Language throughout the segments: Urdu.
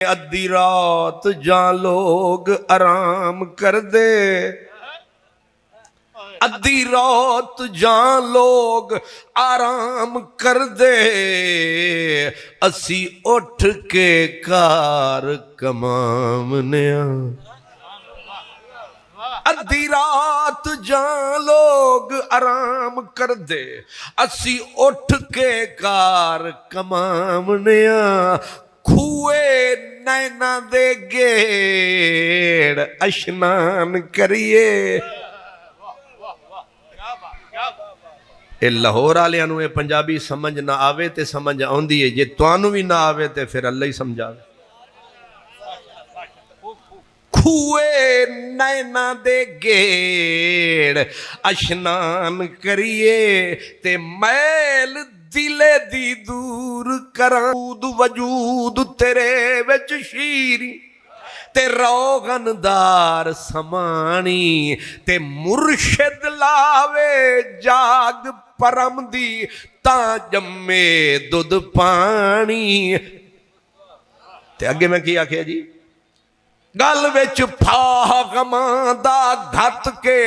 ادھی رات جاں لوگ آرام کر دے، ادھی رات جاں لوگ آرام کر دے، اسی اٹھ کے کار کمامنیا۔ ادھی رات جاں لوگ آرام کر دے، اسی اٹھ کے کار کمامنیا۔ کھوئے نینا دے گیڑ اشنان کریے۔ اے لاہور آلیاں نو اے پنجابی سمجھ نہ آوے تے سمجھ آندی ہے، جے توانو بھی نہ آوے تے پھر اللہ ہی سمجھاوے۔ کھوئے نینا دے گیڑ اشنان کریے، تے میل دلے دی دور کراں۔ وجود تیرے وچ شیری تے روغن دار سمانی، تے مرشد لاوے جاگ پرم دی تاں جمے دودھ پانی۔ تے اگے میں کیا کیا جی؟ گل وچ پھاہ غماں دا گھت کے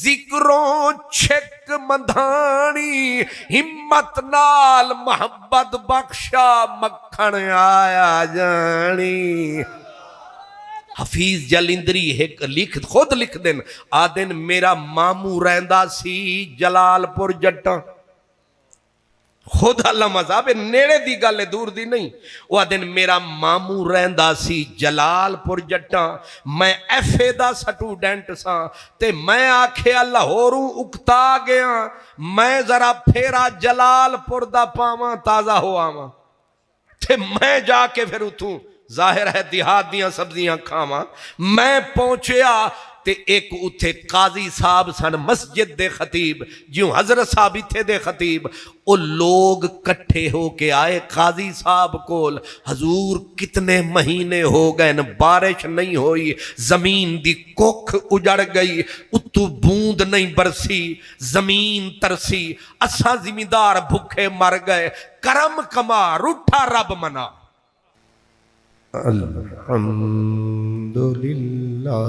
ذکروں چھک مدھانی، ہمت نال محبت بخشا مکھن آیا جانی۔ حفیظ جلندری ایک خود لکھ دن، آدن میرا ماموں رہندا سی جلال پور جٹاں۔ خود اللہ مذہب نیڑے دی گالے دور دی نہیں۔ وہ دن میرا ماموں رہندا سی جلال پور جٹاں، میں ایف اے دا سٹوڈنٹ سا، تے میں آکھے لاہوروں اکتا گیا، میں ذرا پھیرا جلال پور دا پاواں تازہ ہو آواں۔ تے میں جا کے پھر اتھوں ظاہر ہے دیہات دیاں سبزیاں کھاواں۔ میں پہنچیا تے ایک اتھے قاضی صاحب سن مسجد دے خطیب، جیوں حضرت صاحب اتھے دے خطیب، او لوگ کٹھے ہو کے آئے قاضی صاحب کول۔ حضور کتنے مہینے ہو گئے بارش نہیں ہوئی، زمین دی کوکھ اجڑ گئی، اتو بوند نہیں برسی، زمین ترسی، اساں زمیندار بھوکے مر گئے، کرم کما روٹھا رب منا۔ الحمد للہ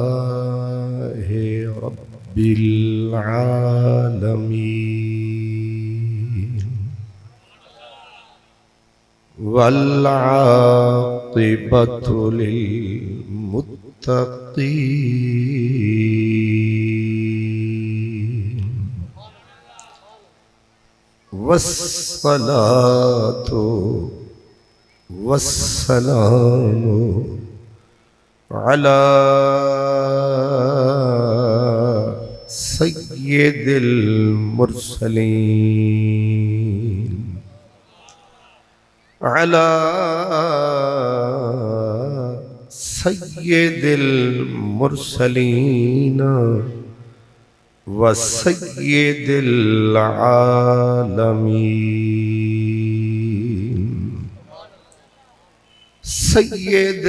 رب العالمین والعاقبۃ للمتقین والصلاة والسلام على سید المرسلین على سید المرسلین وسید العالمین سید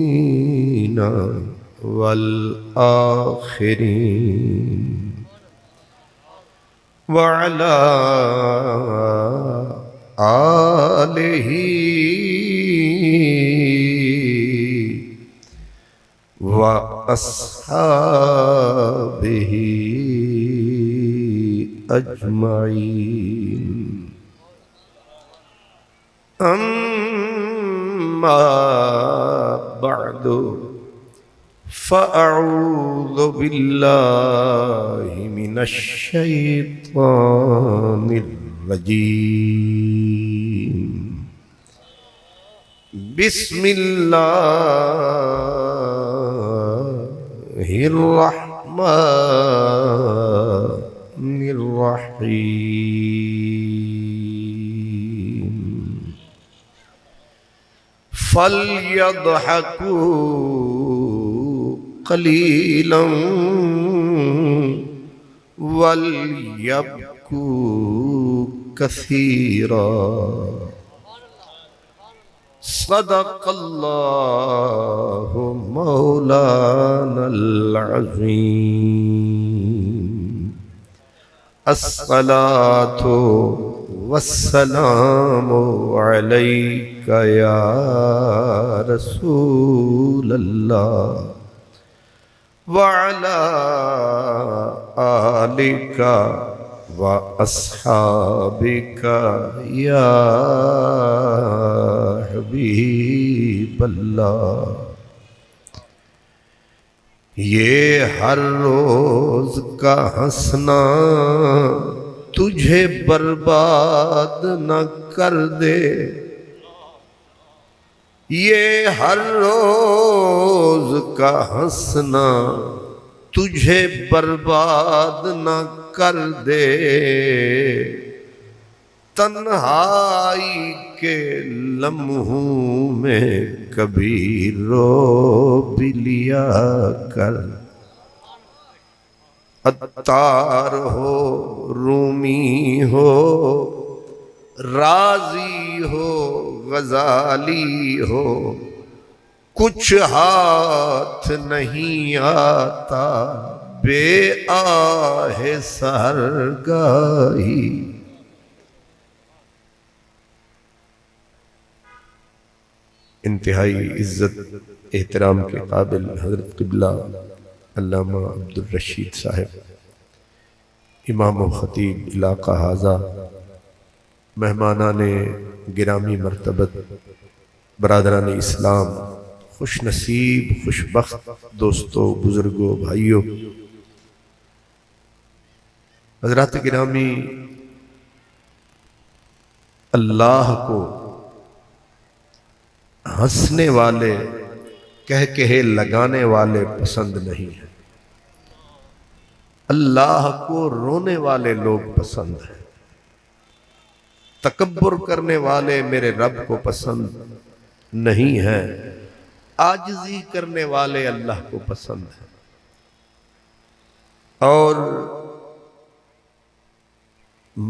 الاولین والآخرین وعلى آلہ وأصحابه أجمعين أما بعد فأعوذ بالله من الشيطان الرجيم بسم الله الرحمن الرحيم فليضحكوا قليلا وليبكوا كثيرا صدق اللہ مولانا العظیم الصلاة والسلام علیک یا رسول اللہ وعلی آلک واصحابک یا حبیب اللہ۔ یہ ہر روز کا ہنسنا تجھے برباد نہ کر دے، یہ ہر روز کا ہنسنا تجھے برباد نہ کر دے، تنہائی کے لمحوں میں کبھی رو بھی لیا کر، عطار ہو رومی ہو رازی ہو غزالی ہو، کچھ ہاتھ نہیں آتا بے آہ سحرگاہی۔ انتہائی عزت احترام کے قابل حضرت قبلہ علامہ عبدالرشید صاحب، امام و خطیب علاقہ حاضہ، مہمانان گرامی مرتبت، برادران اسلام، خوش نصیب خوش بخت دوستوں، بزرگوں، بھائیوں، حضرات گرامی، اللہ کو ہنسنے والے کہے لگانے والے پسند نہیں ہیں، اللہ کو رونے والے لوگ پسند ہیں، تکبر کرنے والے میرے رب کو پسند نہیں ہیں، عاجزی کرنے والے اللہ کو پسند ہیں۔ اور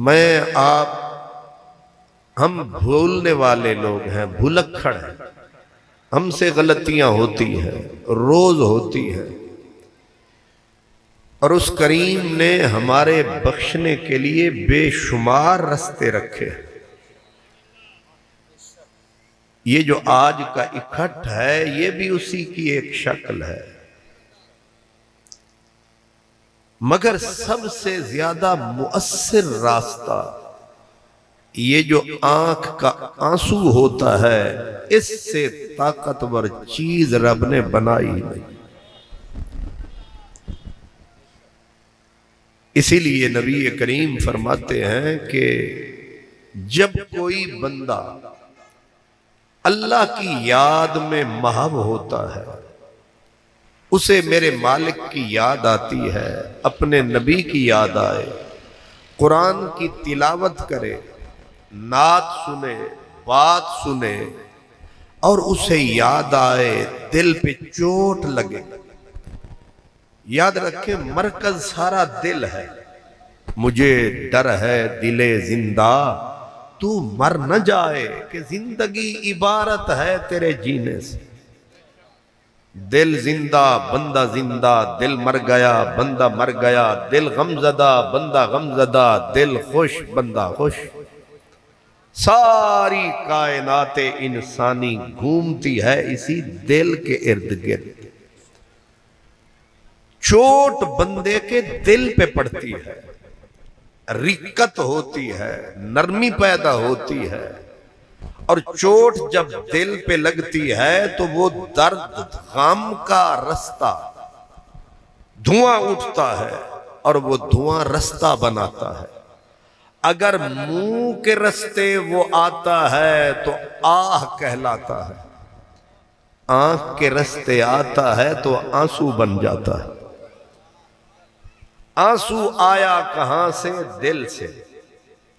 میں آپ ہم بھولنے والے لوگ ہیں، بھلکڑ ہیں، ہم سے غلطیاں ہوتی ہیں، روز ہوتی ہیں، اور اس کریم نے ہمارے بخشنے کے لیے بے شمار رستے رکھے۔ یہ جو آج کا اکٹھ ہے یہ بھی اسی کی ایک شکل ہے، مگر سب سے زیادہ مؤثر راستہ یہ جو آنکھ کا آنسو ہوتا ہے، اس سے طاقتور چیز رب نے بنائی نہیں۔ اسی لیے نبی کریم فرماتے ہیں کہ جب کوئی بندہ اللہ کی یاد میں محو ہوتا ہے، اسے میرے مالک کی یاد آتی ہے، اپنے نبی کی یاد آئے، قرآن کی تلاوت کرے، نعت سنے، بات سنے، اور اسے یاد آئے، دل پہ چوٹ لگے۔ یاد رکھیں مرکز سارا دل ہے۔ مجھے ڈر ہے دل زندہ تو مر نہ جائے، کہ زندگی عبارت ہے تیرے جینے سے۔ دل زندہ بندہ زندہ، دل مر گیا بندہ مر گیا، دل غمزدہ بندہ غمزدہ، دل خوش بندہ خوش۔ ساری کائنات انسانی گھومتی ہے اسی دل کے ارد گرد۔ چوٹ بندے کے دل پہ پڑتی ہے، رقت ہوتی ہے، نرمی پیدا ہوتی ہے، اور چوٹ جب دل پہ لگتی ہے تو وہ درد غم کا رستہ دھواں اٹھتا ہے، اور وہ دھواں رستہ بناتا ہے۔ اگر منہ کے رستے وہ آتا ہے تو آہ کہلاتا ہے، آنکھ کے رستے آتا ہے تو آنسو بن جاتا ہے۔ آنسو آیا کہاں سے؟ دل سے۔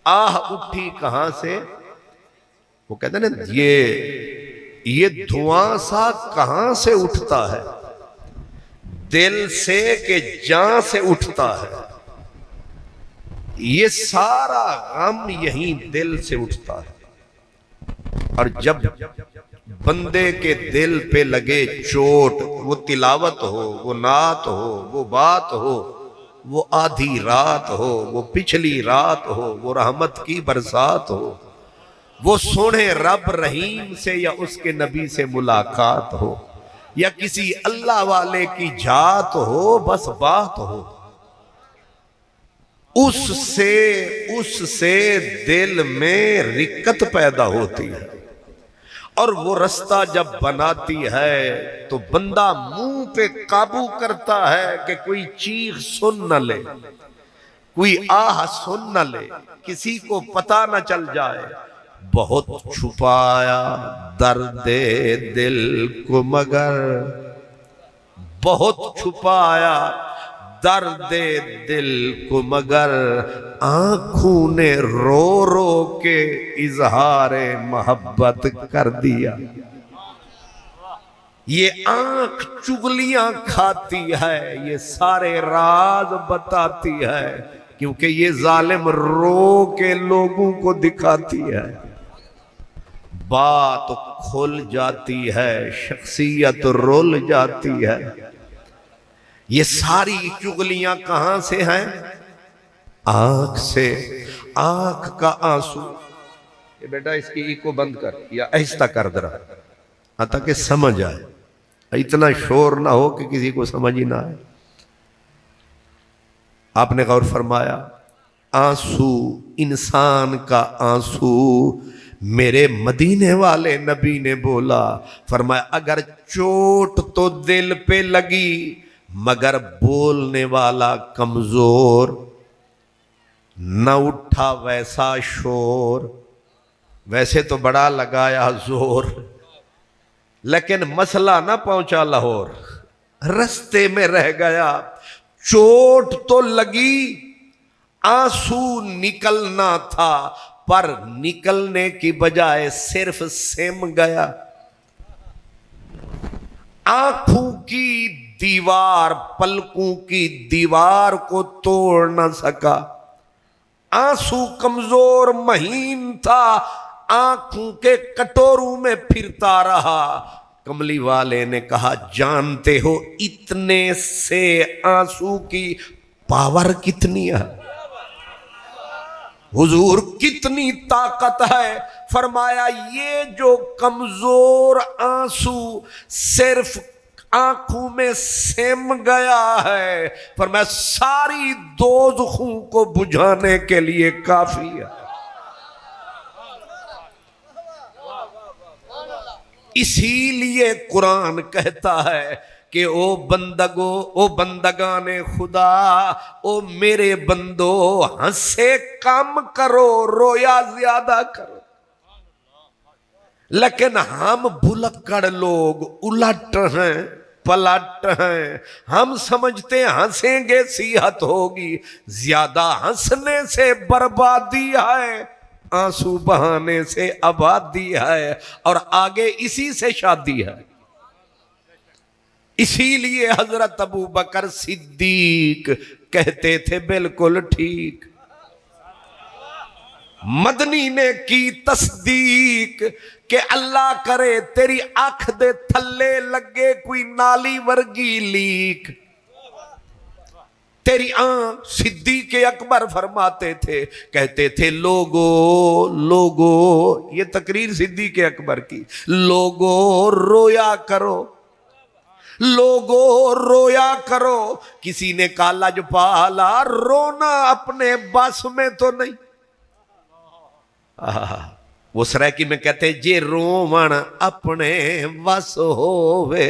آہ اٹھی کہاں سے؟ وہ کہتے ہیں نا یہ دھواں سا کہاں سے اٹھتا ہے؟ دل سے کہ جان سے اٹھتا ہے۔ یہ سارا غم یہیں دل سے اٹھتا ہے، اور جب بندے کے دل پہ لگے چوٹ، وہ تلاوت ہو، وہ نعت ہو، وہ بات ہو، وہ آدھی رات ہو، وہ پچھلی رات ہو، وہ رحمت کی برسات ہو، وہ سونے رب رحیم سے یا اس کے نبی سے ملاقات ہو، یا کسی اللہ والے کی جات ہو، بس بات ہو، اس سے دل میں رکت پیدا ہوتی ہے، اور وہ رستہ جب بناتی ہے تو بندہ منہ پہ قابو کرتا ہے کہ کوئی چیخ سن نہ لے، کوئی آہ سن نہ لے، کسی کو پتہ نہ چل جائے۔ بہت چھپایا درد دل کو مگر، بہت چھپایا درد دل کو مگر، آنکھوں نے رو رو کے اظہار محبت کر دیا۔ یہ آنکھ چغلیاں کھاتی ہے، یہ سارے راز بتاتی ہے، کیونکہ یہ ظالم رو کے لوگوں کو دکھاتی ہے۔ بات کھل جاتی ہے، شخصیت رول جاتی ہے۔ یہ ساری چغلیاں کہاں سے ہیں؟ آنکھ سے۔ آنکھ کا آنسو، یہ بیٹا اس کی ایکو بند کر یا آہستہ کر درا تاکہ سمجھ آئے، اتنا شور نہ ہو کہ کسی کو سمجھ ہی نہ آئے۔ آپ نے غور فرمایا، آنسو، انسان کا آنسو، میرے مدینے والے نبی نے بولا، فرمایا اگر چوٹ تو دل پہ لگی مگر بولنے والا کمزور، نہ اٹھا ویسا شور، ویسے تو بڑا لگایا زور، لیکن مسئلہ نہ پہنچا لاہور، رستے میں رہ گیا۔ چوٹ تو لگی، آنسو نکلنا تھا، پر نکلنے کی بجائے صرف سم گیا۔ آنکھوں کی دیوار پلکوں کی دیوار کو توڑ نہ سکا، آنسو کمزور مہین تھا، آنکھوں کے کٹوروں میں پھرتا رہا۔ کملی والے نے کہا جانتے ہو اتنے سے آنسو کی پاور کتنی ہے؟ حضور کتنی طاقت ہے؟ فرمایا یہ جو کمزور آنسو صرف آنکھوں میں سم گیا ہے، فرمایا ساری دوزخوں کو بجھانے کے لیے کافی ہے۔ اسی لیے قرآن کہتا ہے کہ او بندگو، او بندگان خدا، او میرے بندو، ہنسے کم کرو رویا زیادہ کرو۔ لیکن ہم بھلکڑ لوگ الٹ ہیں پلٹ ہیں، ہم سمجھتے ہیں ہنسیں گے صحت ہوگی، زیادہ ہنسنے سے بربادی ہے، آنسو بہانے سے آبادی ہے، اور آگے اسی سے شادی ہے۔ اسی لیے حضرت ابو بکر صدیق کہتے تھے بالکل ٹھیک، مدنی نے کی تصدیق کہ اللہ کرے تیری آنکھ دے تھلے لگے کوئی نالی ورگی لیک، تیری آنکھ۔ صدیق اکبر فرماتے تھے، کہتے تھے لوگو یہ تقریر صدیق اکبر کی، لوگو رویا کرو، لوگو رویا کرو۔ کسی نے کہا لجپالا رونا اپنے بس میں تو نہیں، وہ سرائکی میں کہتے ہیں جے رومن اپنے بس ہووے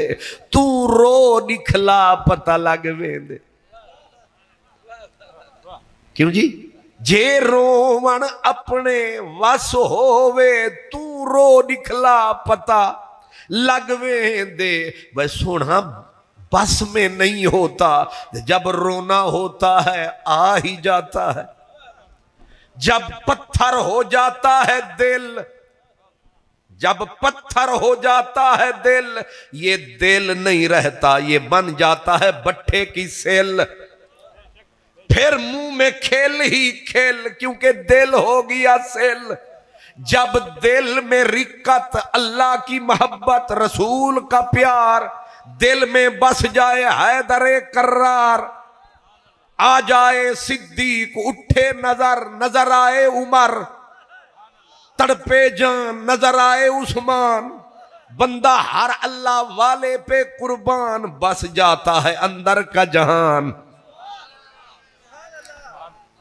تو رو نکھلا پتہ لگ ویندے۔ کیوں جی؟ جے رومن اپنے بس ہووے تو رو نکھلا پتہ لگ ویندے۔ بھائی سونا بس میں نہیں ہوتا، جب رونا ہوتا ہے آ ہی جاتا ہے، جب پتھر ہو جاتا ہے دل، جب پتھر ہو جاتا ہے دل، یہ دل نہیں رہتا، یہ بن جاتا ہے بٹھے کی سیل، پھر منہ میں کھیل ہی کھیل، کیونکہ دل ہو گیا سیل۔ جب دل میں رکت، اللہ کی محبت، رسول کا پیار دل میں بس جائے حیدر کرار، آ جائے صدیق اٹھے نظر، نظر آئے عمر، تڑپے جان نظر آئے عثمان، بندہ ہر اللہ والے پہ قربان، بس جاتا ہے اندر کا جہان۔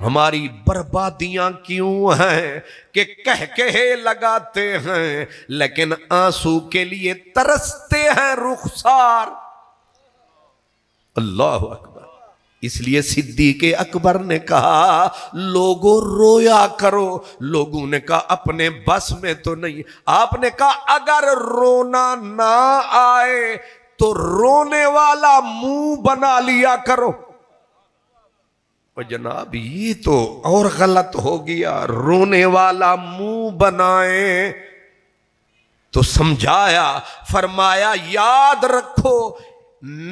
ہماری بربادیاں کیوں ہیں کہ کہے لگاتے ہیں لیکن آنسو کے لیے ترستے ہیں رخسار۔ اللہ اکبر۔ اس لیے صدیق اکبر نے کہا لوگوں رویا کرو، لوگوں نے کہا اپنے بس میں تو نہیں، آپ نے کہا اگر رونا نہ آئے تو رونے والا منہ بنا لیا کرو۔ اور جناب یہ تو اور غلط ہو گیا، رونے والا منہ بنائیں تو سمجھایا، فرمایا یاد رکھو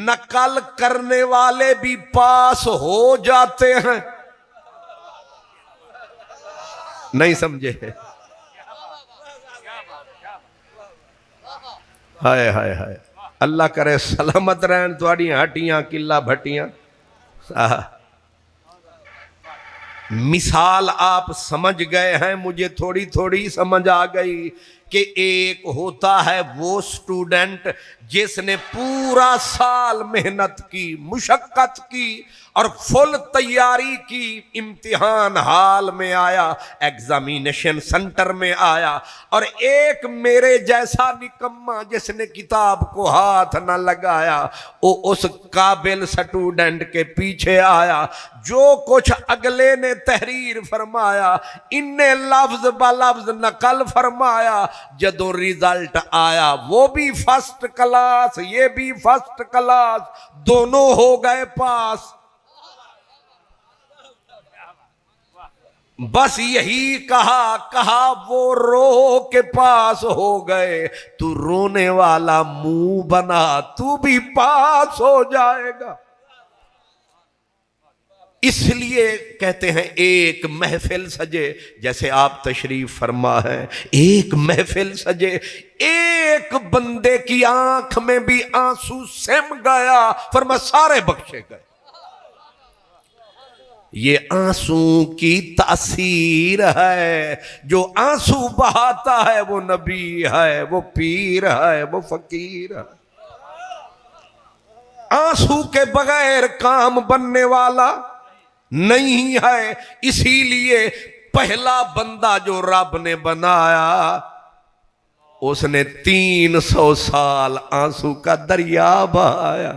نقل کرنے والے بھی پاس ہو جاتے ہیں۔ نہیں سمجھے؟ ہائے ہائے ہائے، اللہ کرے سلامت رہن تھوڑی ہٹیاں کلا بھٹیاں۔ مثال آپ سمجھ گئے ہیں، مجھے تھوڑی تھوڑی سمجھ آ گئی کہ ایک ہوتا ہے وہ سٹوڈنٹ جس نے پورا سال محنت کی، مشقت کی اور فل تیاری کی، امتحان ہال میں آیا، ایگزامینیشن سنٹر میں آیا، اور ایک میرے جیسا نکما جس نے کتاب کو ہاتھ نہ لگایا، وہ اس قابل سٹوڈنٹ کے پیچھے آیا، جو کچھ اگلے نے تحریر فرمایا انہیں لفظ بلفظ نقل فرمایا، جدوں ریزلٹ آیا وہ بھی فرسٹ کلاس یہ بھی فرسٹ کلاس، دونوں ہو گئے پاس۔ بس یہی کہا وہ رو کے پاس ہو گئے، تو رونے والا منہ بنا تو بھی پاس ہو جائے گا۔ اس لیے کہتے ہیں ایک محفل سجے، جیسے آپ تشریف فرما ہے، ایک محفل سجے، ایک بندے کی آنکھ میں بھی آنسو سم گیا، فرما سارے بخشے گئے۔ یہ آنسو کی تاثیر ہے، جو آنسو بہاتا ہے وہ نبی ہے، وہ پیر ہے، وہ فقیر ہے۔ آنسو کے بغیر کام بننے والا نہیں ہے، اسی لیے پہلا بندہ جو رب نے بنایا اس نے 300 سال آنسو کا دریا بہایا،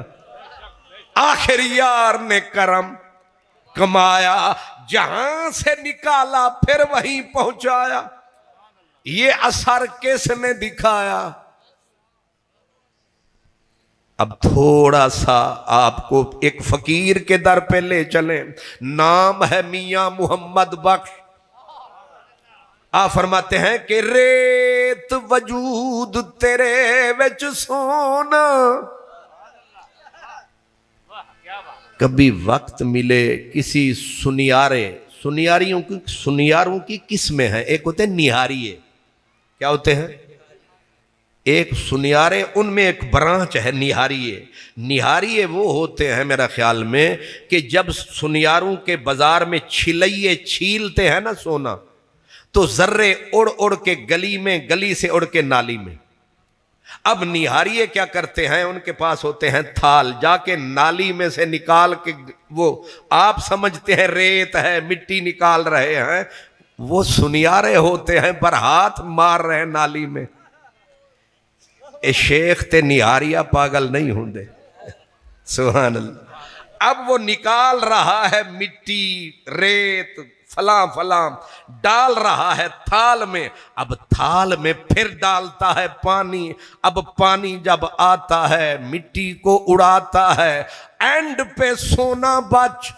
آخر یار نے کرم کمایا، جہاں سے نکالا پھر وہیں پہنچایا۔ یہ اثر کس نے دکھایا؟ اب تھوڑا سا آپ کو ایک فقیر کے در پہ لے چلیں، نام ہے میاں محمد بخش۔ آپ فرماتے ہیں کہ ریت وجود تیرے وچ سونا، کبھی وقت ملے کسی سنیاروں کی قسمیں ہیں، ایک ہوتے ہیں نہاریے، کیا ہوتے ہیں؟ ایک سنیارے، ان میں ایک برانچ ہے نہاریے وہ ہوتے ہیں میرا خیال میں کہ جب سنیاروں کے بازار میں چھلئیے چھیلتے ہیں نا سونا، تو ذرے اڑ اڑ کے گلی سے اڑ کے نالی میں۔ اب نہاریے کیا کرتے ہیں، ان کے پاس ہوتے ہیں تھال، جا کے نالی میں سے نکال کے، وہ آپ سمجھتے ہیں ریت ہے مٹی نکال رہے ہیں، وہ سنیارے ہوتے ہیں پر ہاتھ مار رہے ہیں نالی میں۔ اے شیخ تے نہاریہ پاگل نہیں ہوں دے، سبحان اللہ۔ اب وہ نکال رہا ہے مٹی، ریت، فلاں ڈال رہا ہے تھال میں، اب تھال میں پھر ڈالتا ہے پانی، اب پانی جب آتا ہے مٹی کو اڑاتا ہے، اینڈ پہ سونا بچ،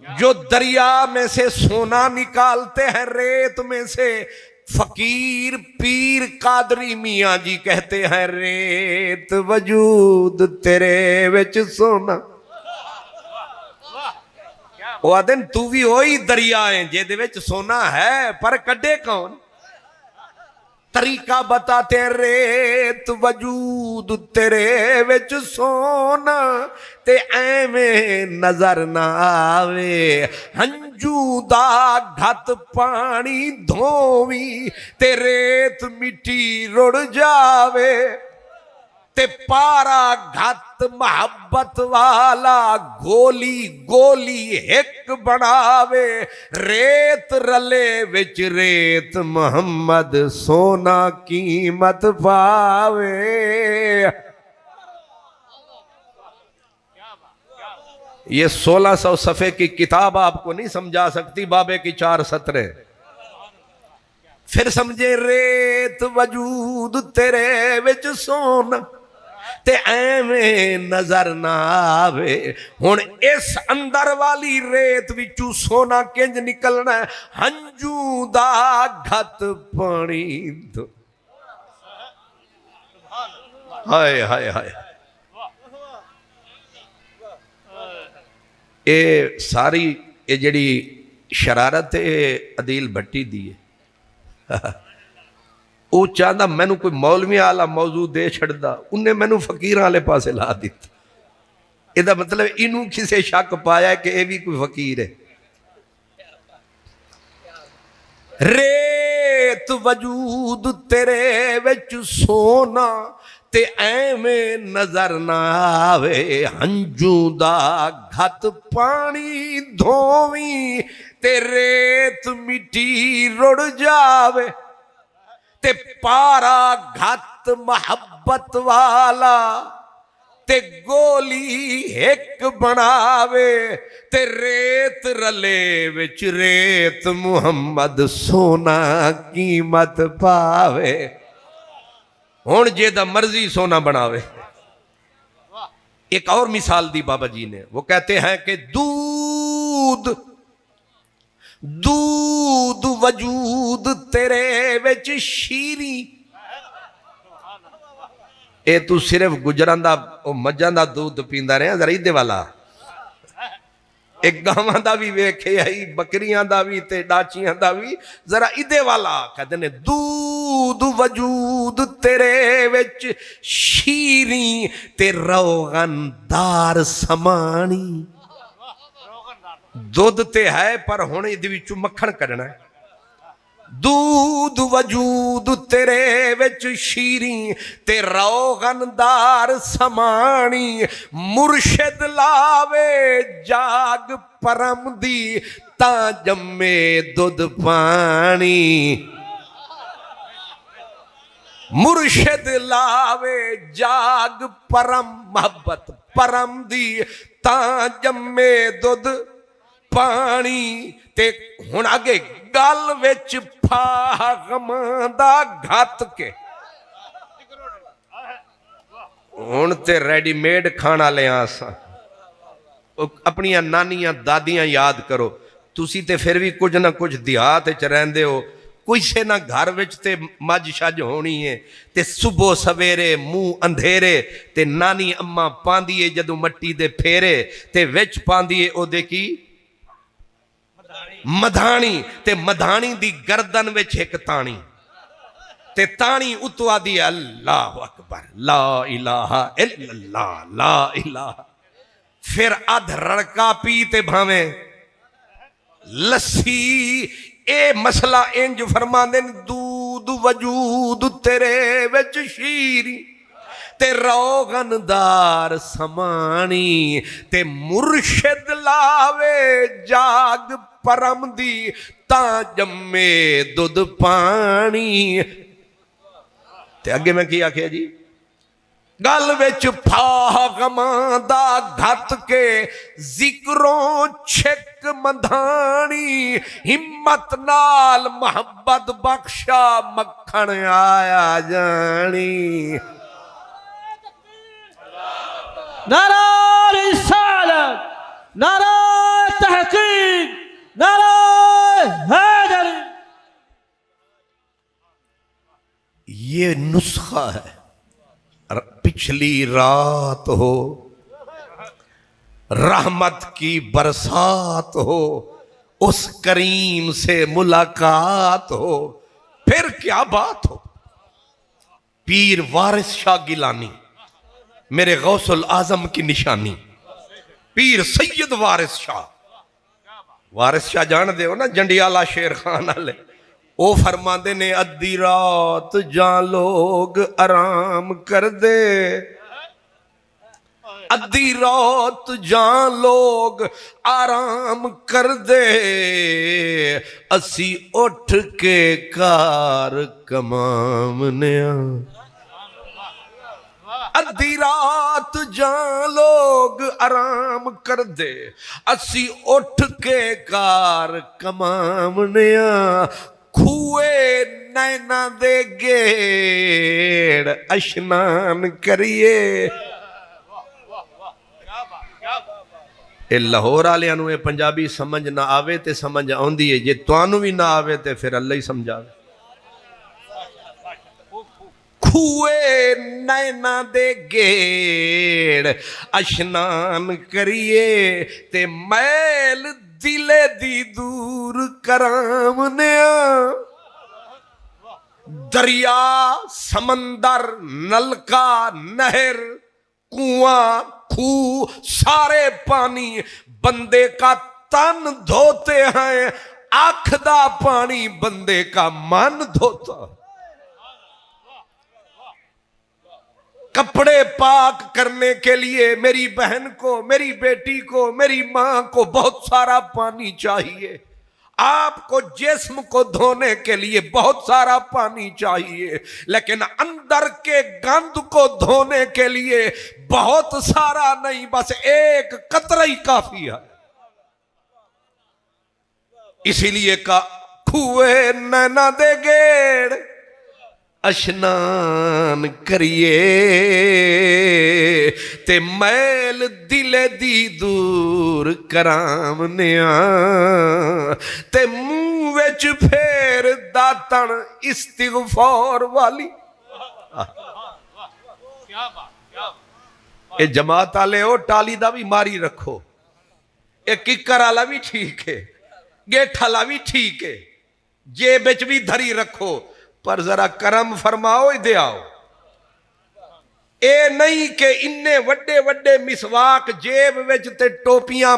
جو دریا میں سے سونا نکالتے ہیں ریت میں سے، فقیر پیر قادری میاں جی کہتے ہیں ریت وجود تیرے وچ سونا۔ وہ آدن تو بھی ہوئی دریائیں جے دے وچ سونا ہے پر کڈے کون؟ طریقہ بتاتے ہیں ریت وجود تیرے وچ سونا تے ایویں نظر نہ آوے ہنجو دا گھت پانی دھوویں تے ریت مٹی رڑ جاوے تے پارا گھت محبت والا گولی گولی ایک بناوے ریت رلے وچ ریت محمد سونا قیمت پاوے یہ 1600 صفحے کی کتاب آپ کو نہیں سمجھا سکتی بابے کی 4 سطریں پھر سمجھے ریت وجود تیرے وچ سونا تے ایویں نظر نہ آوے ہن اس اندر والی ریت وچوں سونا کنج نکلنا ہے ہنجو دا گھت پانی دو ہائے ہائے ہائے اے ساری اے جڑی شرارت ہے عدیل بھٹی دی ہے وہ چاہتا مینو کوئی مولوی والا موضوع دے چھڑدا انہیں مینو فقیراں والے پاسے لا دیتا یہ دا مطلب انہوں کسے شک پایا ہے کہ یہ بھی کوئی فقیر ہے ریت وجود تیرے وچ سونا تے ایویں نظر نہ آوے ہنجو دا گھت پانی دھوویں تے ریت مٹی رڑ جاوے تے پارا گھت محبت والا تے گولی ایک بناوے تے ریت رلے وچ ریت محمد سونا قیمت پاوے ہون جے دا مرضی سونا بناوے ایک اور مثال دی بابا جی نے وہ کہتے ہیں کہ دودھ وجود تیرے وچ شیری اے تو صرف گجران دا مجھان دا دودھ پیندا رہے ہیں ذرا ایدے والا ایک گاواں دا بھی ویکھے آئی بکریاں دا بھی تے ڈاچیاں دا بھی ذرا ایدے والا کہتے ہیں دودھ وجود تیرے وچ شیری تے روغن دار سمانی دودھ تے ہے پر ہونے دی وچوں مکھن کرنا ہے دودھ وجود تیرے وچ شیریں تے روغن دار سمانی مرشد لاوے جاگ پرم دی تا جمے دودھ پانی مرشد لاوے جاگ پرم محبت پرم دی تا جمے دودھ پانی تے ہن آگے گل وچ پھاغماں دا گھت کے ہن تے ریڈی میڈ کھانا لے آساں اپنی نانیاں دادیاں یاد کرو تسی تے پھر بھی کچھ نہ کچھ دیہات وچ رہندے ہو کوئی سے نہ گھر وچ تے مجھ شج ہونی ہے تے صبح سویرے منہ اندھیرے تے نانی اماں پاندیے جدوں مٹی دے پھیرے تے وچ پاندیے او دے کی مدھانی تے مدھانی دی گردن وچ ایک تانی تے تانی اتوا دی اللہ اکبر لا الہ الا اللہ لا الہ پھر ادھ رڑکا پی تے بھاویں لسی اے مسئلہ انج فرماندے دودھ وجود تیرے وچ شیری تے روغن دار سمانی تے مرشد لاوے جاگ پرم دی تا جمے دودھ پانی تے اگے میں کیا کیا جی گل وچ پھاغماں دا گھت کے ذکروں چھک مدھانی ہمت نال محبت بخشا مکھن آیا جانی نعرہ رسالت نعرہ تحقیق نعرہ حیدر یہ نسخہ ہے پچھلی رات ہو رحمت کی برسات ہو اس کریم سے ملاقات ہو پھر کیا بات ہو پیر وارث شاہ گیلانی میرے غوث العظم کی نشانی، پیر سید وارث شاہ جان دے ہو نا جنڈیالہ شیر خان والے، وہ فرماندے نے ادھی رات جان لوگ آرام کر دے، ادھی رات جان لوگ آرام کر دے، اسی اٹھ کے کار کمامنے ادھی رات جان لوگ آرام کر دے، اسی اٹھ کے کار کمامنے کھوئے نینا دے گیڑ اشنان کریے۔ اے لاہور آلیاں نو اے پنجابی سمجھ نہ آوے تے سمجھ آندی ہے، جے توانو بھی نہ آوے تے پھر اللہ ہی سمجھاوے۔ کھوئے نینا دے گیڑ اشنان کریے تے میل دلے دی دور کرامنیا، دریا سمندر نلکا نہر کنواں کھو سارے پانی بندے کا تن دھوتے ہیں، آنکھ دا پانی بندے کا من دھوتا، کپڑے پاک کرنے کے لیے میری بہن کو، میری بیٹی کو، میری ماں کو بہت سارا پانی چاہیے، آپ کو جسم کو دھونے کے لیے بہت سارا پانی چاہیے، لیکن اندر کے گند کو دھونے کے لیے بہت سارا نہیں، بس ایک قطرہ ہی کافی ہے۔ اسی لیے کھوئے نینا دے گیڑ اشنان کریے تے میل دلے دی دور کرامنیا، تے منہ وچ پھیر داتن استغفار والی۔ اے جماعت آلے ہو ٹالی دا بھی ماری رکھو، اے ککر آلا بھی ٹھیک ہے، گیٹھ آلا بھی ٹھیک ہے، جیب وچ بھی دھری رکھو، پر ذرا کرم فرماؤ دے آؤ۔ اے نہیں کہ اننے وڈے وڈے مسواک جیب وچ تے ٹوپیاں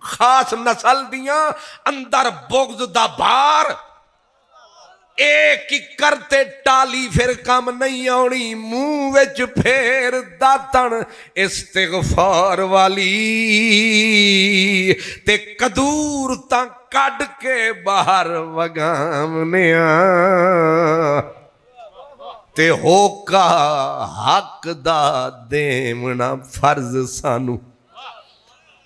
خاص نسل دیاں اندر بغض دا بار، ایک کرتے ٹالی پھر کم نہیں آنی، منہ وچ پھیر داتن استغفار والی، تے کدور تاں کڈ کے باہر وگامنیا، تے ہوکا حق دا دیمنا فرض سانو،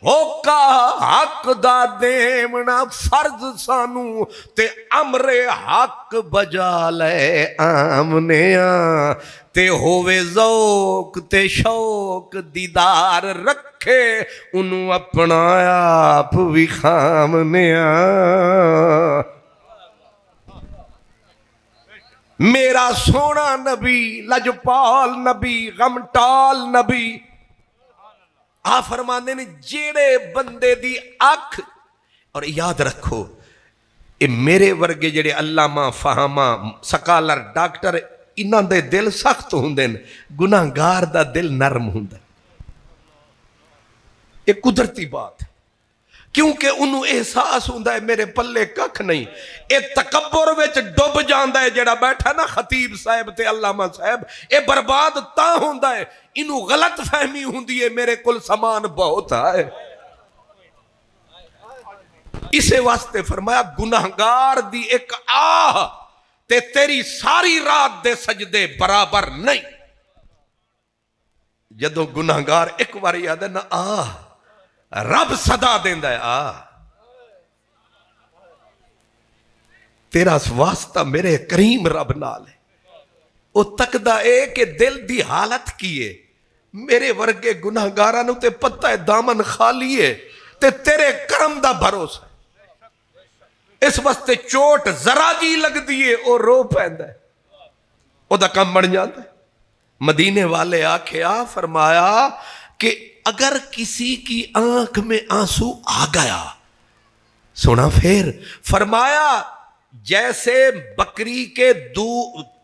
ہوکا حق دا دیمنا فرض سانو، تے امر حق بجا لے آمنیا، تے ہووے ذوق تے شوق دیدار رکھے انہوں اپنا آپ بھی خامنیا۔ میرا سونا نبی، لجپال نبی، غمٹال نبی آ فرماندے نے جیڑے بندے دی اکھ، اور یاد رکھو اے میرے ورگے جڑے علامہ فہامہ سکالر ڈاکٹر انہاں دے دل سخت ہوندے نے، گناہگار دا دل نرم ہوندا ہے، یہ قدرتی بات ہے، کیونکہ انہوں احساس ہوندا ہے میرے پلے ککھ نہیں، اے تکبر وچ ڈوب جاندا ہے جڑا بیٹھا نا خطیب صاحب تے علامہ صاحب، اے برباد تاں ہوندا ہے، انہوں غلط فہمی ہوندی ہے میرے کل سامان بہت ہے۔ اسے واسطے فرمایا گناہگار دی ایک آہ تے تیری ساری رات دے سجدے برابر نہیں۔ جدو گناہگار ایک بار یاد ہے نا آہ، رب صدا دیندا ہے آہ، تیرا واسطہ میرے کریم رب نال ہے، وہ تکدا اے کہ دل دی حالت کیے، میرے ورگے گناہگاراں تے پتہ ہے دامن خالی ہے تے تیرے کرم دا بھروسہ ہے، اس واسطے چوٹ ذرا جی لگ دیئے او رو پیندا ہے، او دا کم بن جاتا ہے۔ مدینے والے آکھیا فرمایا کہ اگر کسی کی آنکھ میں آنسو آ گیا، سنا پھر فرمایا جیسے بکری کے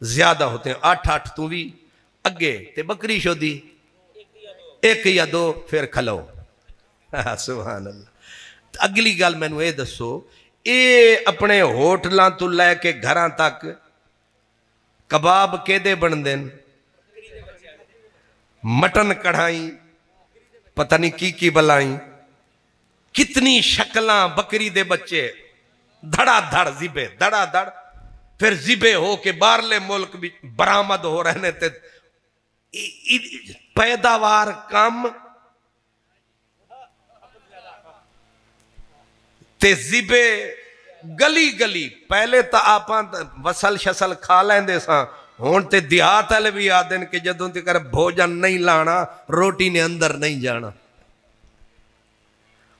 زیادہ ہوتے ہیں 8 تو بھی اگے تے بکری شودی 1 یا 2 پھر کھلو سبحان اللہ اگلی گل میں نے یہ دسو اے اپنے ہوٹلاں تو لے کے گھراں تک کباب کیدے بن دین مٹن کڑھائی پتہ نہیں کی بلائیں کتنی شکلاں بکری دے بچے دھڑا دھڑ زبے دھڑا دھڑ پھر زبے ہو کے باہرلے ملک بھی برآمد ہو رہنے تے پیداوار کم تے زبے گلی گلی پہلے تا آپاں وصل شسل کھا لیندے ساں ہون تے دیہات والے بھی آدن کہ جدوں تک بھوجن نہیں لانا روٹی نے اندر نہیں جانا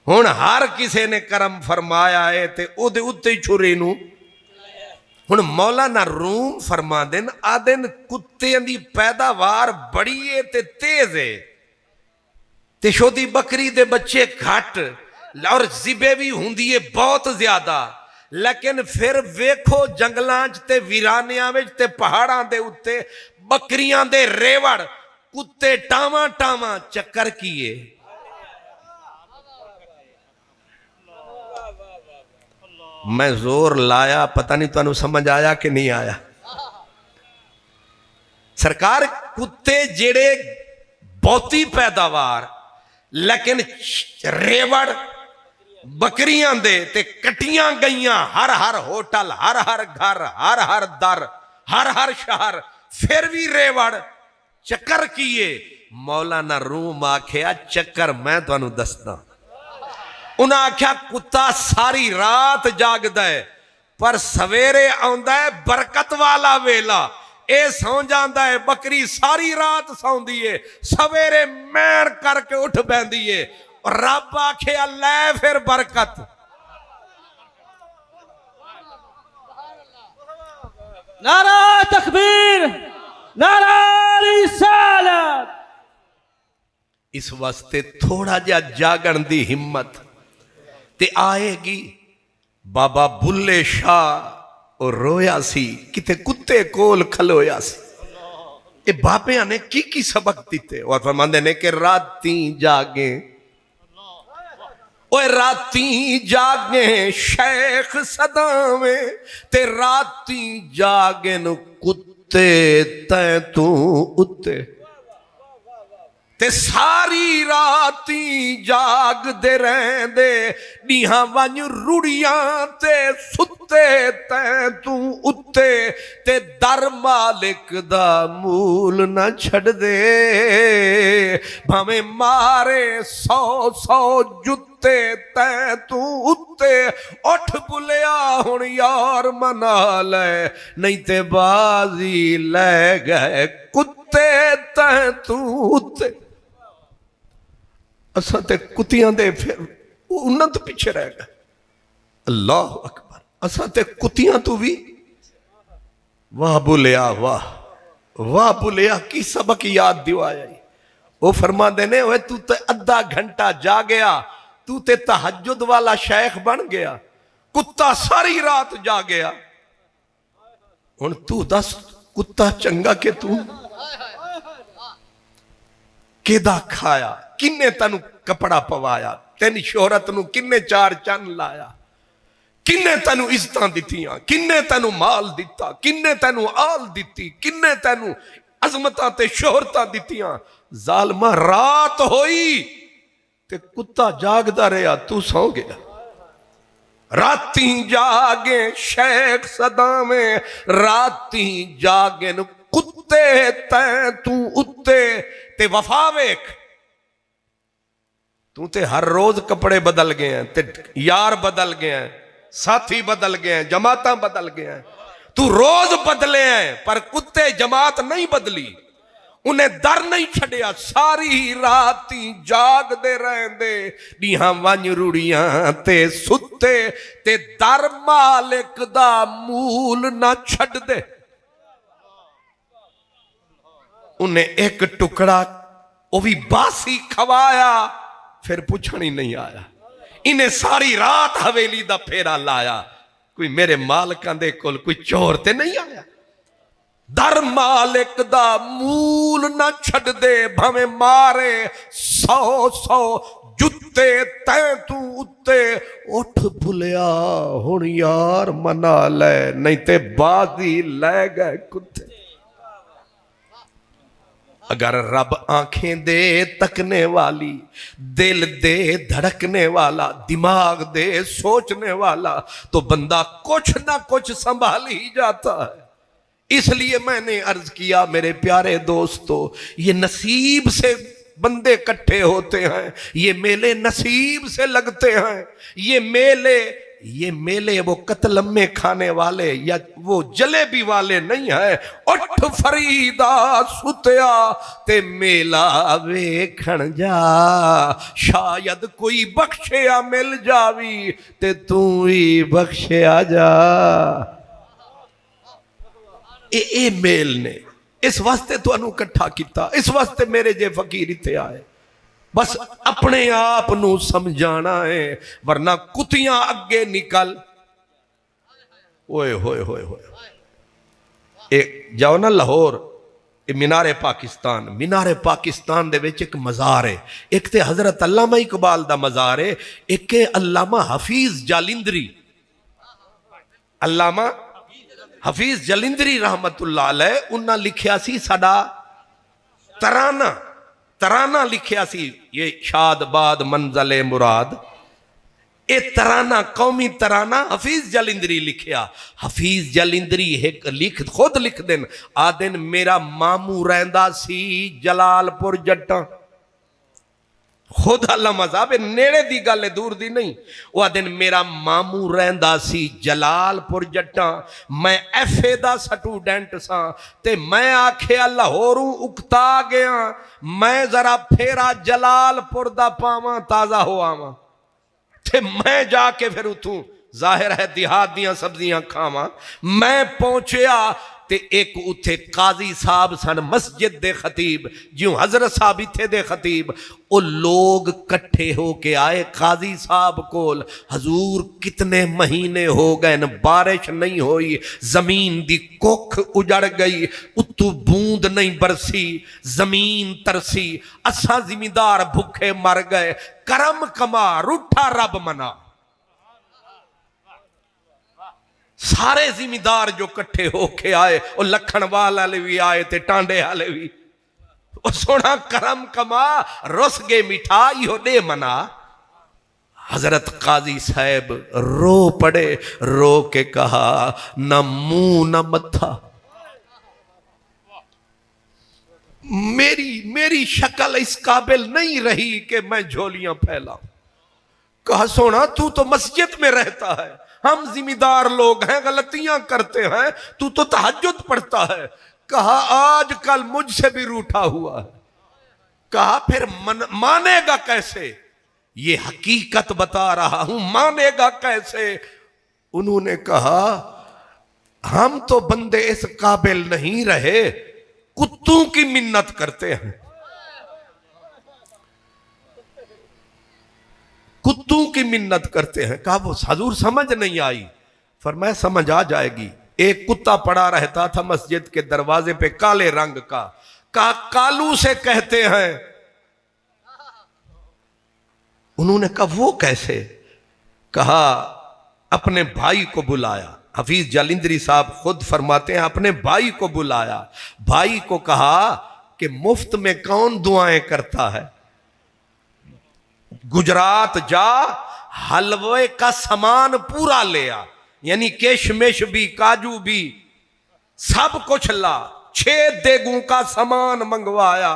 ہون ہر کسے نے کرم فرمایا ہے تے او دے اتے چھری نو ہون مولانا روم فرما دن آدن کتے دی پیداوار بڑی ہے تے تیز ہے تے شودی بکری دے بچے گھٹ اور زبے بھی ہوندی ہے بہت زیادہ لیکن پھر ویکھو جنگلانچ تے ویرانیاں وچ تے پہاڑاں دے اتے بکریاں دے ریوڑ کتے ٹاواں ٹاواں چکر کیے میں زور لایا پتہ نہیں تو انہوں سمجھ آیا کہ نہیں آیا سرکار کتے جڑے بہتی پیداوار لیکن ریوڑ بکریاں دے تے کٹیاں گئیاں ہر ہوٹل ہر گھر ہر در ہر شہر پھر بھی ریوڑ چکر کیے مولانا روم آکھیا چکر میں تو انہوں دستا انہاں آکھیا کتا ساری رات جاگ دے پر سویرے آندہ ہے برکت والا ویلا اے سون جاندہ ہے بکری ساری رات سون دیئے سویرے میر کر کے اٹھ بین دیئے اور رب آکھے اللہ پھر برکت نعرہ تکبیر نعرہ رسالت اس واسطے تھوڑا جا جاگن دی ہمت تے آئے گی بابا بلے شاہ اور رویا سی کتے کتے کول کھلویا سی اے باپیاں نے کی سبق دیتے اور فرماندے نے کہ راتیں جاگیں اوے راتیں جاگیں شیخ صدامیں تے راتیں جاگیں کتے تیں تو اتے تے ساری راتی جاگ دے رہن دے نیہاں ونج روڑیاں تے ستے تے تو اتے تے در مالک دا مول نہ چھڑ دے بھامے مارے 100 جتے تے تو اتے اٹھ بلیا ہون یار منا لے نہیں تے بازی لے گئے کتے تے تو اتے اساں تے کتیاں دے پھر انہاں تو پیچھے رہ گئے اللہ اکبر اساں تے کتیاں تو بھی واہ بولیا واہ بولیا کی سبق یاد دیو آیا وہ فرما دینے ہوئے تو تے ادھا گھنٹہ جا گیا تو تے تہجد والا شیخ بن گیا کتا ساری رات جا گیا ان تو دس کتا چنگا کہ تو کیدا کھایا کنے تنو کپڑا پوایا تینی شہرت نو کنے 4 چن لایا کنے تنو عزتاں دیتیاں کنے تنو مال دیتا کنے تنو آل دیتی کنے تنو عظمتاں تے شہرتاں دیتیاں ظالمہ رات ہوئی تے کتا جاگ دا رہا تو سو گیا راتیں جاگیں شیخ صدامیں راتیں جاگیں کتے تیں تو اتے تے وفا ویک تو تے ہر روز کپڑے بدل گئے ہیں تے یار بدل گئے ہیں ساتھی بدل گئے ہیں جماعتاں بدل گئے ہیں تو روز بدلے ہیں پر کتے جماعت نہیں بدلی انہیں در نہیں چھڑیا ساری راتی جاگ دے رہن دے نیہاں ونج روڑیاں تے ستے تے در مالک دا مول نہ چھڑ دے انہیں ایک ٹکڑا وہ بھی باسی کھوایا پھر پوچھنی نہیں آیا انہیں ساری رات حویلی دا پھیرا لایا کوئی میرے مالکاں دے کول کوئی چور تے نہیں آیا در مالک دا مول نہ چھڈ دے بھویں مارے 100 جتے تیں تو اتے اٹھ بھلیا ہن یار منا لے نہیں تے بازی لے گئے کتے اگر رب آنکھیں دے تکنے والی دل دے دھڑکنے والا دماغ دے سوچنے والا تو بندہ کچھ نہ کچھ سنبھال ہی جاتا ہے اس لیے میں نے عرض کیا میرے پیارے دوستو یہ نصیب سے بندے کٹھے ہوتے ہیں یہ میلے نصیب سے لگتے ہیں یہ میلے وہ قتل میں کھانے والے یا وہ جلیبی والے نہیں ہیں اٹھ فریدا ستیا تے میلا ویکھن جا شاید کوئی بخشیا مل جاوی تے تو ہی بخشیا جا اے میل نے اس واسطے تو انو کٹھا کیتا اس واسطے میرے جے فقیر اتھے آئے بس اپنے آپ نو سمجھانا ہے ورنہ کتیاں اگے نکل اوئے ہوئے ہوئے ہوئے جاؤ نا لاہور مینار پاکستان دے وچ ایک مزار ہے ایک تے حضرت علامہ اقبال دا مزار ہے ایک علامہ حفیظ جالندری علامہ حفیظ جالندری رحمت اللہ علیہ انہاں لکھیا سی ساڈا ترانہ لکھیا سی یہ شاد باد منزل مراد اے ترانہ قومی ترانہ حفیظ جالندری لکھیا حفیظ جالندری خود لکھ دن آدن میرا ماموں رہندا سی جلال پور جٹاں خود اللہ مذہب نیڑے دی گل دور دی نہیں وہ دن میرا ماموں رہندا سی جلال پور جٹاں میں ایف اے دا سٹوڈنٹ ساں تے میں آکھیا لاہوروں اکتا گیا میں ذرا پھیرا جلال پور دا پاواں تازہ ہو آواں تے میں جا کے پھر اتھوں ظاہر ہے دیہات دیاں سبزیاں کھاواں میں پہنچیا تے ایک اتھے قاضی صاحب سن مسجد دے خطیب جیوں حضرت صاحب تھے دے خطیب او لوگ کٹھے ہو کے آئے قاضی صاحب کول حضور کتنے مہینے ہو گئے بارش نہیں ہوئی زمین دی کوکھ اجڑ گئی اتو بوند نہیں برسی زمین ترسی اساں زمیندار بھوکے مر گئے کرم کما روٹھا رب منا سارے زمیندار جو کٹھے ہو کے آئے وہ لکھن والے بھی آئے تے ٹانڈے والے بھی وہ سونا کرم کما رس گے مٹھائی ہو دے منا حضرت قاضی صاحب رو پڑے رو کے کہا نہ منہ نہ متھا میری شکل اس قابل نہیں رہی کہ میں جھولیاں پھیلاؤں کہا سونا تو مسجد میں رہتا ہے ہم ذمہ لوگ ہیں غلطیاں کرتے ہیں تو تہجد پڑھتا ہے کہا آج کل مجھ سے بھی روٹھا ہوا ہے کہا پھر مانے گا کیسے یہ حقیقت بتا رہا ہوں مانے گا کیسے انہوں نے کہا ہم تو بندے اس قابل نہیں رہے کتوں کی منت کرتے ہیں کتوں کی منت کرتے ہیں کہا وہ حضور سمجھ نہیں آئی فرمایا سمجھ آ جائے گی ایک کتا پڑا رہتا تھا مسجد کے دروازے پہ کالے رنگ کا کہا کالو سے کہتے ہیں انہوں نے کہا وہ کیسے کہا اپنے بھائی کو بلایا حفیظ جالندری صاحب خود فرماتے ہیں اپنے بھائی کو بلایا بھائی کو کہا کہ مفت میں کون دعائیں کرتا ہے گجرات جا حلوے کا سامان پورا لیا یعنی کشمش بھی کاجو بھی سب کچھ لا 6 دیگوں کا سامان منگوایا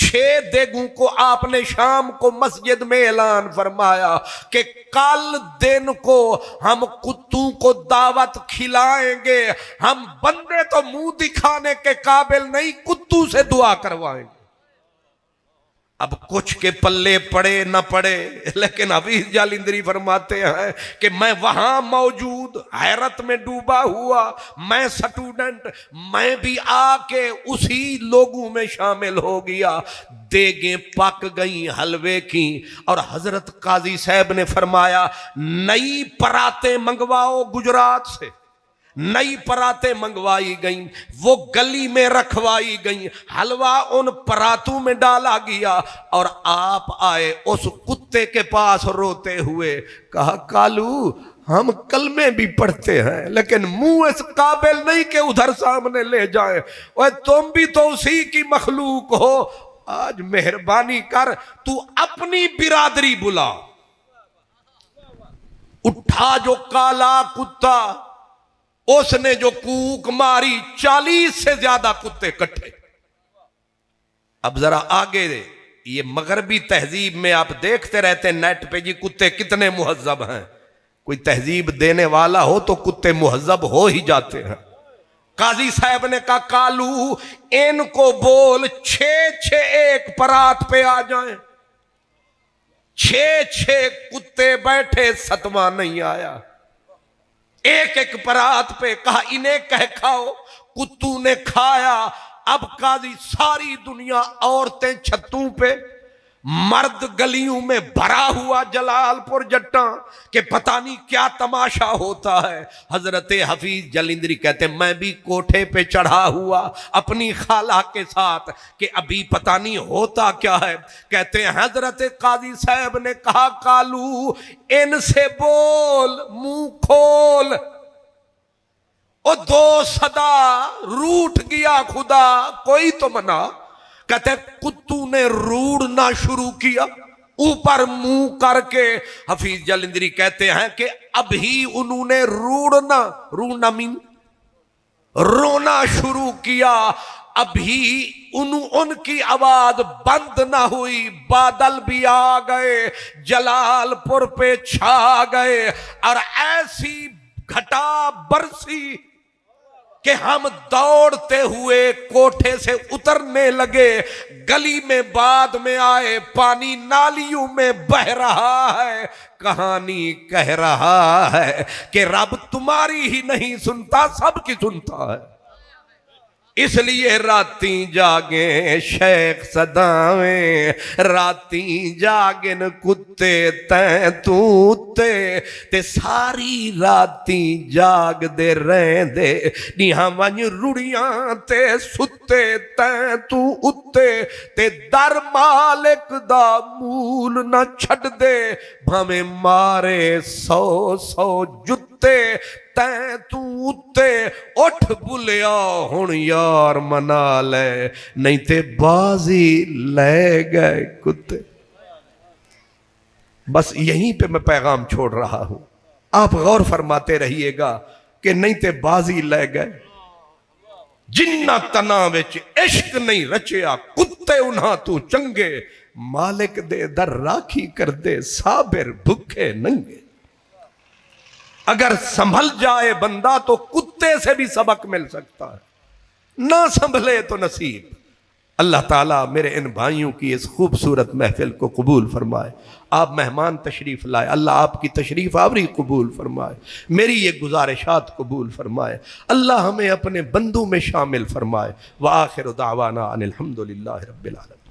6 دیگوں کو آپ نے شام کو مسجد میں اعلان فرمایا کہ کل دن کو ہم کتوں کو دعوت کھلائیں گے ہم بندے تو منہ دکھانے کے قابل نہیں کتوں سے دعا کروائیں گے اب کچھ کے پلے پڑے نہ پڑے لیکن حفیظ جالندری فرماتے ہیں کہ میں وہاں موجود حیرت میں ڈوبا ہوا میں سٹوڈنٹ میں بھی آ کے اسی لوگوں میں شامل ہو گیا دیگیں پک گئیں حلوے کی اور حضرت قاضی صاحب نے فرمایا نئی پراتیں منگواؤ گجرات سے نئی پراتیں منگوائی گئیں، وہ گلی میں رکھوائی گئیں، حلوہ ان پراتوں میں ڈالا گیا، اور آپ آئے اس کتے کے پاس روتے ہوئے، کہا کالو ہم کلمے بھی پڑھتے ہیں لیکن منہ اس قابل نہیں کہ ادھر سامنے لے جائیں، اور تم بھی تو اسی کی مخلوق ہو، آج مہربانی کر تو اپنی برادری بلا۔ اٹھا جو کالا کتا، اس نے جو کوک ماری، 40 سے زیادہ کتے کٹھے۔ اب ذرا آگے دے، یہ مغربی تہذیب میں آپ دیکھتے رہتے ہیں نیٹ پہ جی کتے کتنے مہذب ہیں، کوئی تہذیب دینے والا ہو تو کتے مہذب ہو ہی جاتے ہیں۔ قاضی صاحب نے کہا کالو ان کو بول 6 ایک پرات پہ آ جائیں، 6 کتے بیٹھے، 7واں نہیں آیا، ایک پرات پہ، کہا انہیں کہہ کھاؤ، کتوں نے کھایا۔ اب قاضی ساری دنیا، عورتیں چھتوں پہ، مرد گلیوں میں بھرا ہوا جلال پور جٹاں کہ پتہ نہیں کیا تماشا ہوتا ہے۔ حضرت حفیظ جلندری کہتے ہیں میں بھی کوٹھے پہ چڑھا ہوا اپنی خالہ کے ساتھ کہ ابھی پتہ نہیں ہوتا کیا ہے۔ کہتے ہیں حضرت قاضی صاحب نے کہا کالو ان سے بول، منہ کھول۔ او 2 صدا روٹ گیا خدا، کوئی تو منا۔ کہتے کتوں نے روڑنا شروع کیا اوپر منہ کر کے۔ حفیظ جلندری کہتے ہیں کہ ابھی انہوں نے روڑنا مین رونا شروع کیا، ابھی ان کی آواز بند نہ ہوئی، بادل بھی آ گئے، جلال پور پہ چھا گئے، اور ایسی گھٹا برسی کہ ہم دوڑتے ہوئے کوٹھے سے اترنے لگے، گلی میں بعد میں آئے، پانی نالیوں میں بہ رہا ہے، کہانی کہہ رہا ہے کہ رب تمہاری ہی نہیں سنتا، سب کی سنتا ہے۔ اس لیے راتیں جاگیں شیخ صداویں، راتیں جاگن کتے تیں توتے، تے ساری راتیں جاگ دے رہن دے، نیہاں ونج رڑیاں تے ستے تیں تو اتے، تے در مالک دا مول نہ چھڑ دے، بھامیں مارے 100 جتے تیں تو اتے، اٹھ بلیا ہن یار منا لے، نہیں تے بازی لے گئے کتے۔ بس یہیں پہ میں پیغام چھوڑ رہا ہوں، آپ غور فرماتے رہیے گا کہ نہیں تے بازی لے گئے۔ جنہ تنا وچ عشق نہیں رچیا، کتے انہاں تو چنگے، مالک دے در راکھی کر دے صابر بھکھے ننگے۔ اگر سنبھل جائے بندہ تو کتے سے بھی سبق مل سکتا ہے، نہ سنبھلے تو نصیب۔ اللہ تعالیٰ میرے ان بھائیوں کی اس خوبصورت محفل کو قبول فرمائے۔ آپ مہمان تشریف لائے، اللہ آپ کی تشریف آوری قبول فرمائے، میری یہ گزارشات قبول فرمائے، اللہ ہمیں اپنے بندوں میں شامل فرمائے۔ وآخر دعوانا ان الحمدللہ رب العالمین۔